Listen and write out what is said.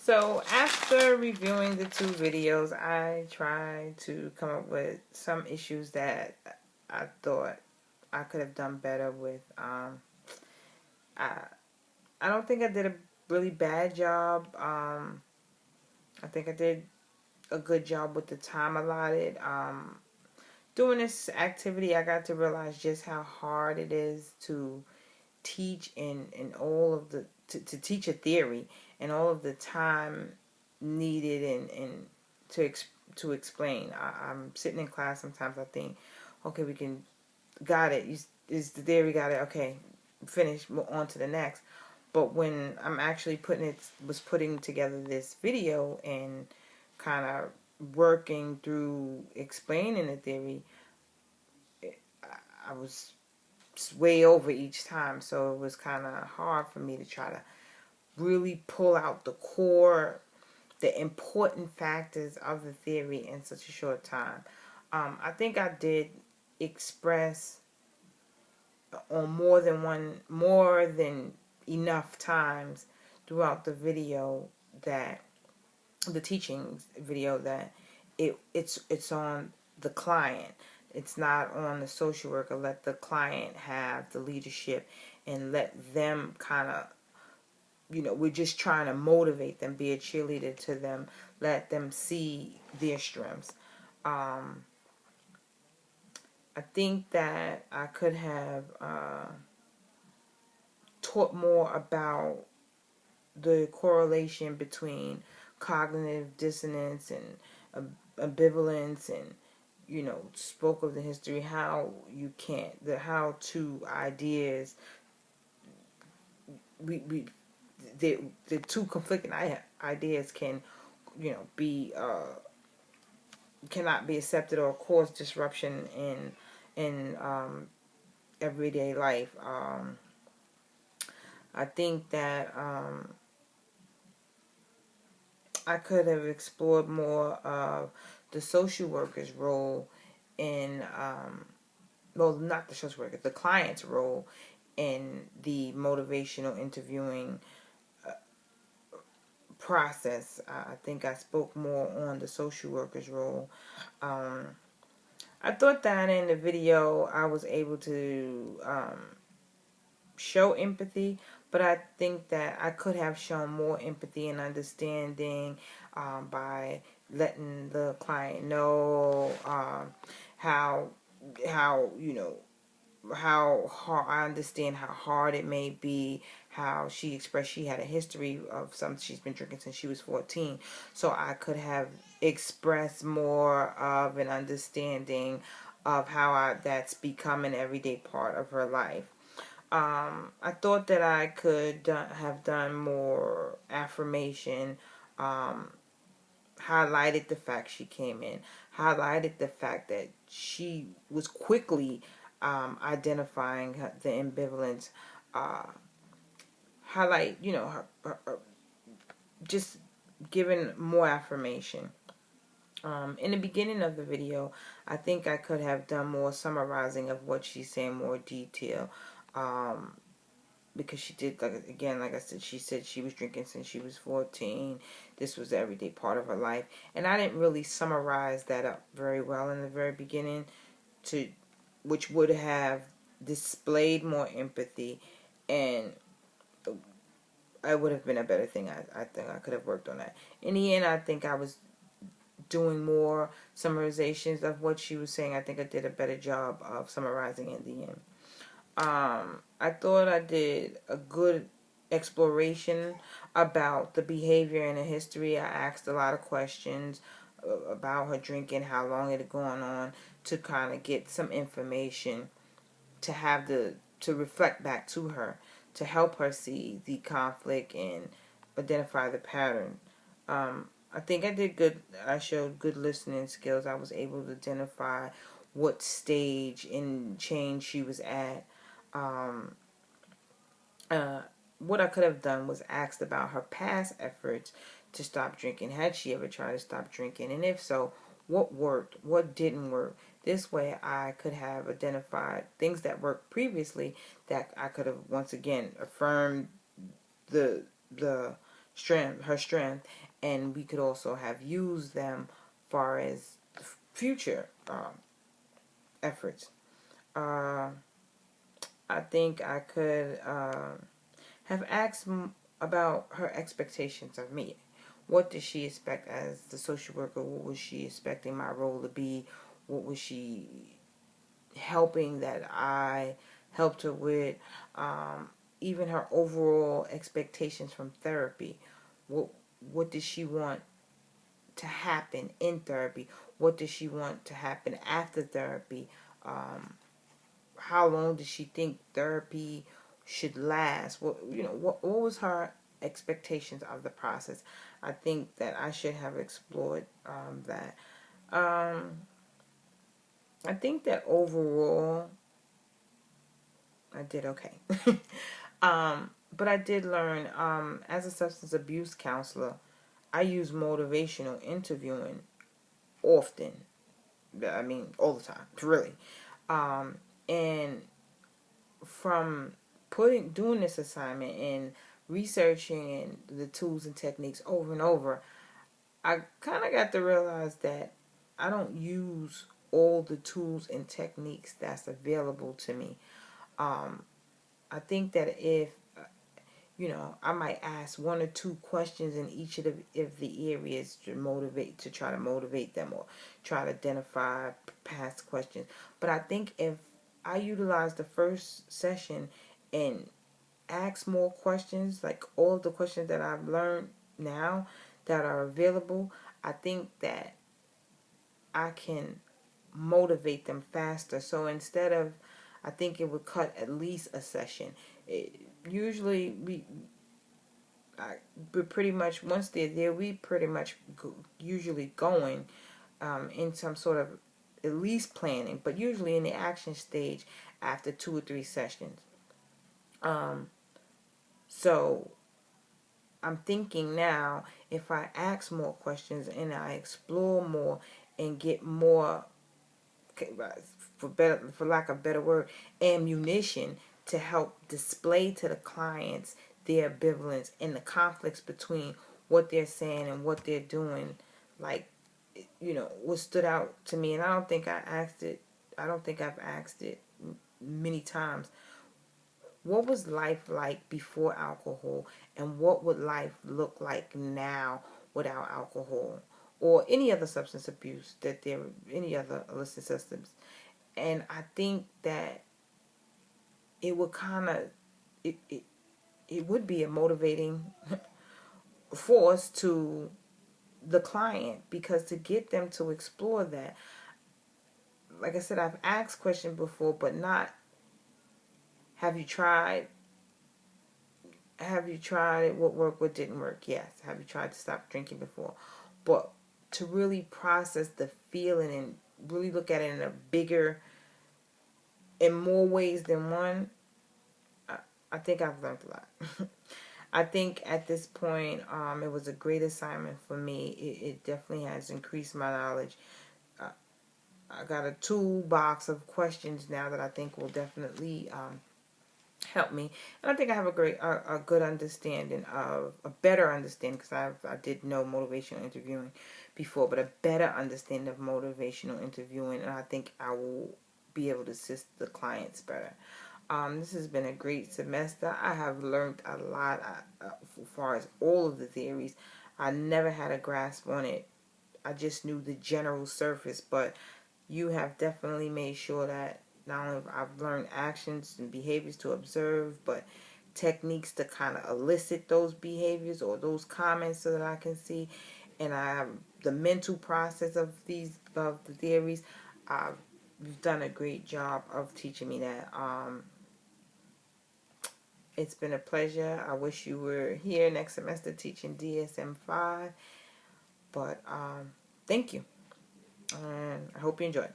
So after reviewing the two videos, I tried to come up with some issues that I thought I could have done better with. I I don't think I did a really bad job. I think I did a good job with the time allotted. Doing this activity, I got to realize just how hard it is to teach in all of the to teach a theory and all of the time needed and to to explain. I'm sitting in class sometimes. I think, okay, we can got it. Is the theory got it? Okay, finish. Move on to the next. But when I'm actually putting together this video and kind of working through explaining the theory, I was way over each time, so it was kind of hard for me to try to really pull out the important factors of the theory in such a short time. I think I did express on more than enough times throughout the video, that the teaching video, that it's on the client. It's not on the social worker. Let the client have the leadership and let them kind of, we're just trying to motivate them, be a cheerleader to them, let them see their strengths. I think that I could have taught more about the correlation between cognitive dissonance and ambivalence, and spoke of the history, how you can't, the how two ideas, we the two conflicting ideas can be cannot be accepted or cause disruption in everyday life. I think that I could have explored more of the social worker's role in, well, not the social worker, the client's role in the motivational interviewing process. I think I spoke more on the social worker's role. I thought that in the video I was able to show empathy, but I think that I could have shown more empathy and understanding by letting the client know how how hard, I understand how hard it may be, how she expressed she had a history of something she's been drinking since she was 14. So I could have expressed more of an understanding of how that's become an everyday part of her life. I thought that I could have done more affirmation, highlighted the fact she came in, highlighted the fact that she was quickly identifying the ambivalence, uh, highlight, just giving more affirmation. In the beginning of the video, I think I could have done more summarizing of what she's saying, more detail. Because she did, like I said, she said she was drinking since she was 14. This was the everyday part of her life. And I didn't really summarize that up very well in the very beginning, which would have displayed more empathy, and it would have been a better thing. I think I could have worked on that. In the end, I think I was doing more summarizations of what she was saying. I think I did a better job of summarizing in the end. I thought I did a good exploration about the behavior and the history. I asked a lot of questions about her drinking, how long it had gone on, to kind of get some information to to reflect back to her, to help her see the conflict and identify the pattern. I think I did good. I showed good listening skills. I was able to identify what stage in change she was at. Um, what I could have done was asked about her past efforts to stop drinking. Had she ever tried to stop drinking? And if so, what worked? What didn't work? This way I could have identified things that worked previously, that I could have once again affirmed the strength, and we could also have used them far as future efforts. Uh, I think I could have asked about her expectations of me. What did she expect as the social worker? What was she expecting my role to be? What was she helping that I helped her with? Even her overall expectations from therapy. What did she want to happen in therapy? What does she want to happen after therapy? How long does she think therapy should last? What was her expectations of the process? I think that I should have explored that. I think that overall I did okay. But I did learn as a substance abuse counselor, I use motivational interviewing often. I mean, all the time, really. And from doing this assignment and researching the tools and techniques over and over, I kind of got to realize that I don't use all the tools and techniques that's available to me. I think that if I might ask one or two questions in each of the areas to try to motivate them, or try to identify past questions. But I think if I utilize the first session and ask more questions, like all of the questions that I've learned now that are available, I think that I can motivate them faster. So instead of, I think it would cut at least a session. Usually we're pretty much, once they're there, we pretty much usually going in some sort of at least planning, but usually in the action stage after 2 or 3 sessions. So I'm thinking now, if I ask more questions and I explore more and get more, for lack of a better word, ammunition to help display to the clients their ambivalence and the conflicts between what they're saying and what they're doing, like, what stood out to me, and I don't think I've asked it many times. What was life like before alcohol, and what would life look like now without alcohol, or any other substance abuse, any other illicit systems? And I think that it would it would be a motivating force to the client, because to get them to explore that, like I said, I've asked questions before, but not, have you tried what worked, what didn't work? Yes. Have you tried to stop drinking before? But to really process the feeling and really look at it in more ways than one, I think I've learned a lot. I think at this point, it was a great assignment for me. It definitely has increased my knowledge. I got a toolbox of questions now that I think will definitely help me, and I think I have a good understanding of, a better understanding, because I did know motivational interviewing before, but a better understanding of motivational interviewing, and I think I will be able to assist the clients better. This has been a great semester. I have learned a lot as far as all of the theories. I never had a grasp on it. I just knew the general surface, but you have definitely made sure that not only I've learned actions and behaviors to observe, but techniques to kind of elicit those behaviors or those comments so that I can see. And I have the mental process of the theories. You've done a great job of teaching me that. It's been a pleasure. I wish you were here next semester teaching DSM-5. But thank you. And I hope you enjoy.